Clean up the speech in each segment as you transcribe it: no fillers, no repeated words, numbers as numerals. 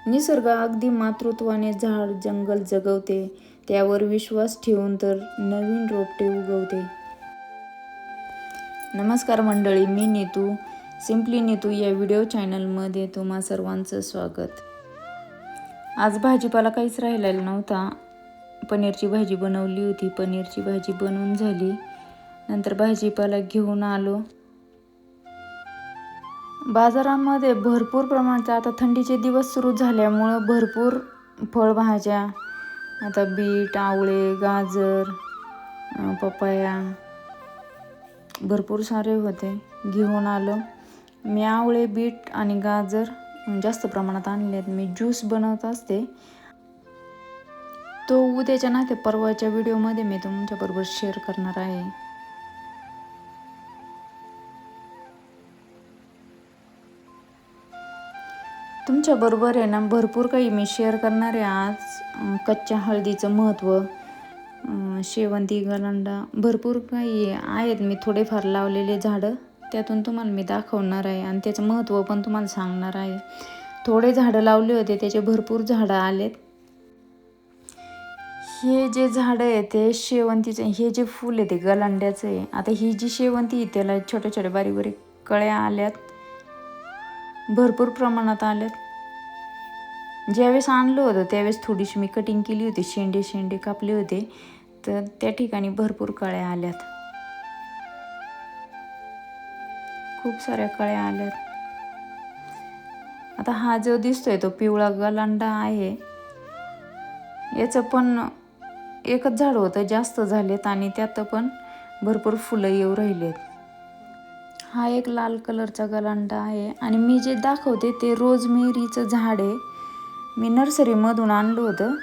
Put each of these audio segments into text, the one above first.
निसर्ग अगदी मातृत्वाने झाड जंगल जगवते, त्यावर विश्वास ठेवून तर नवीन रोपटे उगवते. नमस्कार मंडळी, मी नीतू, सिम्पली नीतू या व्हिडिओ चॅनलमध्ये तुम्हा सर्वांचं स्वागत. आज भाजीपाला काहीच राहिलेला नव्हता. पनीरची भाजी बनवली होती. पनीरची भाजी बनवून झाली. नंतर भाजीपाला घेऊन आलो. बाजारामध्ये भरपूर प्रमाणात आता थंडीचे दिवस सुरू झाल्यामुळं भरपूर फळभाज्या, आता बीट, आवळे, गाजर, पपया भरपूर सारे होते, घेऊन आलो. मी आवळे, बीट आणि गाजर जास्त प्रमाणात आणले आहेत. मी ज्यूस बनवत असते, तो उद्याच्या नाही ते परवाच्या व्हिडिओमध्ये मी तुमच्याबरोबर शेअर करणार आहे. तुमच्याबरोबर आहे ना भरपूर काही मी शेअर करणार आहे आज. कच्च्या हळदीचं महत्त्व, शेवंती, गलांडा भरपूर काही आहेत. मी थोडेफार लावलेले झाडं त्यातून तुम्हाला मी दाखवणार आहे आणि त्याचं महत्त्व पण तुम्हाला सांगणार आहे. थोडे झाडं लावले होते, त्याचे भरपूर झाडं आलेत. हे जे झाडं आहे ते शेवंतीचं, हे जे फूल आहे ते गलांड्याचं आहे. आता ही जी शेवंती आहे त्याला छोट्या छोट्या बारीक बारीक कळ्या आल्यात, भरपूर प्रमाणात आल्यात. ज्यावेळेस आणलं होतं त्यावेळेस थोडीशी मी कटिंग केली होती, शेंडे कापले होते, तर त्या ठिकाणी भरपूर कळ्या आल्यात, खूप साऱ्या कळ्या आल्यात. आता हा जो दिसतोय तो पिवळा गलांडा आहे. याचं पण एकच झाड होतं, जास्त झालेत आणि त्यात पण भरपूर फुलं येऊ राहिलेत. हा एक लाल कलरचा गलांडा आहे आणि मी जे दाखवते ते रोजमेरीचं झाड आहे. मी नर्सरीमधून आणलं होतं.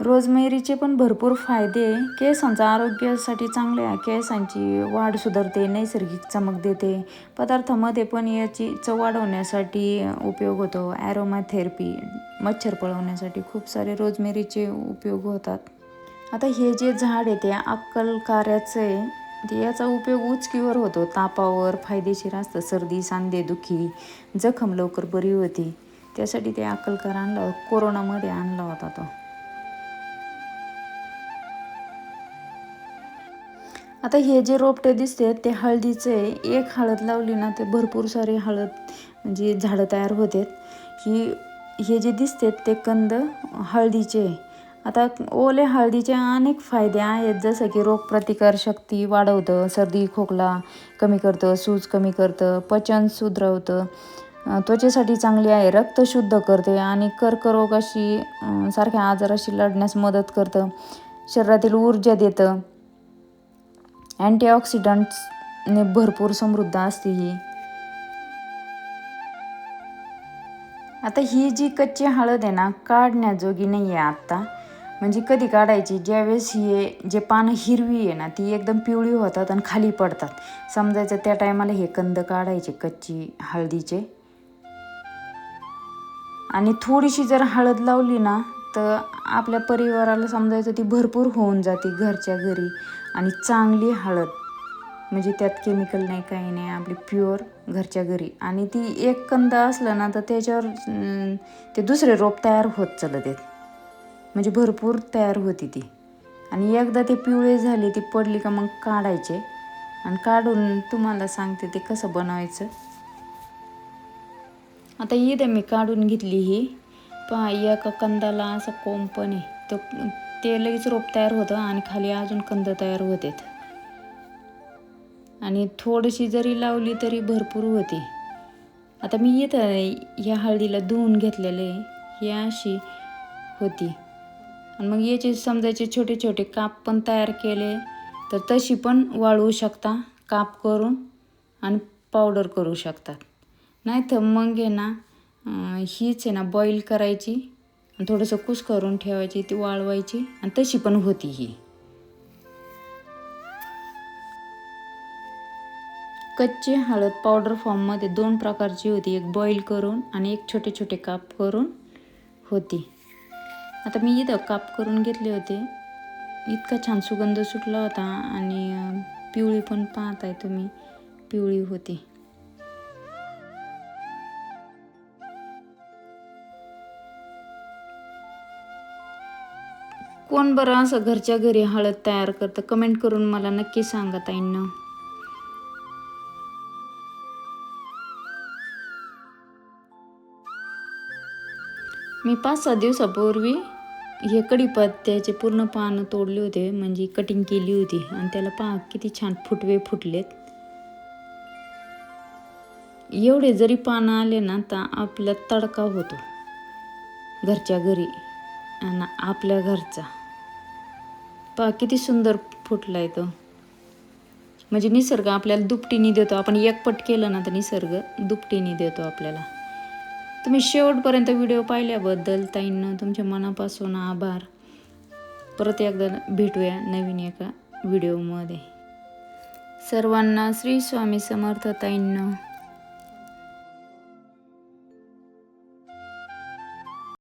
रोजमेरीचे पण भरपूर फायदे आहे. केसांचं आरोग्यासाठी चांगले आहे, केसांची वाढ सुधारते, नैसर्गिक चमक देते. पदार्थामध्ये पण याची चव वाढवण्यासाठी उपयोग होतो. ॲरोमा थेरपी, मच्छर पळवण्यासाठी खूप सारे रोजमेरीचे उपयोग होतात. आता हे जे झाड आहे ते अक्कलकाऱ्याचं आहे. याचा उपयोग उचकीवर होतो, तापावर फायदेशीर असतं. सर्दी, सांधेदुखी, जखम लवकर बरी होती, त्यासाठी ते अक्कलकार आणला. कोरोनामध्ये आणला होता तो. आता हे जे रोपटे दिसते ते हळदीचं आहे. एक हळद लावली ना ते भरपूर सारे हळद म्हणजे झाडं तयार होतात. हे जे दिसते ते कंद हळदीचे आहे. आता ओले हळदीचे अनेक फायदे आहेत, जसं की रोगप्रतिकारशक्ती वाढवतं, सर्दी खोकला कमी करतं, सूज कमी करतं, पचन सुधारवतं, त्वचेसाठी चांगली आहे, रक्त शुद्ध करते आणि कर्करोगाशी सारख्या आजाराशी लढण्यास मदत करतं, शरीरातील ऊर्जा देतं, अँटीऑक्सिडंट्सने भरपूर समृद्ध असते ही. आता ही जी कच्ची हळद आहे ना, काढण्याजोगी नाही आहे आत्ता. म्हणजे कधी काढायची, ज्यावेळेस हे जे पानं हिरवी आहे ना ती एकदम पिवळी होतात आणि खाली पडतात, समजायचं त्या टायमाला हे कंद काढायचे कच्ची हळदीचे. आणि थोडीशी जर हळद लावली ना तर आपल्या परिवाराला समजायचं ती भरपूर होऊन जाते घरच्या घरी. आणि चांगली हळद म्हणजे त्यात केमिकल नाही, काही नाही, आपली प्युअर घरच्या घरी. आणि ती एक कंद असलं ना तर त्याच्यावर ते दुसरे रोप तयार होत चालत आहेत, म्हणजे भरपूर तयार होती ती. आणि एकदा ते पिवळे झाले, ती पडली का मग काढायचे. आणि काढून तुम्हाला सांगते ते कसं बनवायचं. आता इथं मी काढून घेतली ही. पहा, एका कंदाला असं कोंब पण आहे, तर ते लगेच रोप तयार होतं आणि खाली अजून कंद तयार होतात. आणि थोडीशी जरी लावली तरी भरपूर होती. आता मी इथं ह्या हळदीला धुवून घेतलेले, ही अशी होती. आणि मग याचे समजायचे छोटे छोटे काप पण तयार केले, तर तशी पण वाळवू शकता काप करून आणि पावडर करू शकतात. नाही तर मग आहे ना हीच आहे ना बॉईल करायची आणि थोडंसं कुस करून ठेवायची, ती वाळवायची आणि तशी पण होती ही. कच्ची हळद पावडर फॉर्ममध्ये 2 प्रकारची होती, एक बॉईल करून आणि एक छोटे छोटे काप करून होती. आता मी इथं काप करून घेतले होते. इतका छान सुगंध सुटला होता आणि पिवळी पण पाहताय तुम्ही, पिवळी होती. कोण बरं असं घरच्या घरी हळद तयार करतं? कमेंट करून मला नक्की सांगा ताईंनो. मी 5-6 दिवसापूर्वी हे कढीपत्त्याचे पूर्ण पानं तोडले होते, म्हणजे कटिंग केली होती आणि त्याला पहा किती छान फुटवे फुटलेत. एवढे जरी पानं आले ना तर आपला तडका होतो घरच्या घरी आणि आपल्या घरचा. पहा किती सुंदर फुटलाय तो. म्हणजे निसर्ग आपल्याला दुपटीने देतो. आपण एकपट केलं ना तर निसर्ग दुपटीने देतो आपल्याला. तुम्ही शेवटपर्यंत व्हिडिओ पाहिल्याबद्दल ताईंनो तुमच्या मनापासून आभार. परत एकदा भेटूया नवीन एका व्हिडिओमध्ये. सर्वांना श्री स्वामी समर्थ ताईंनो.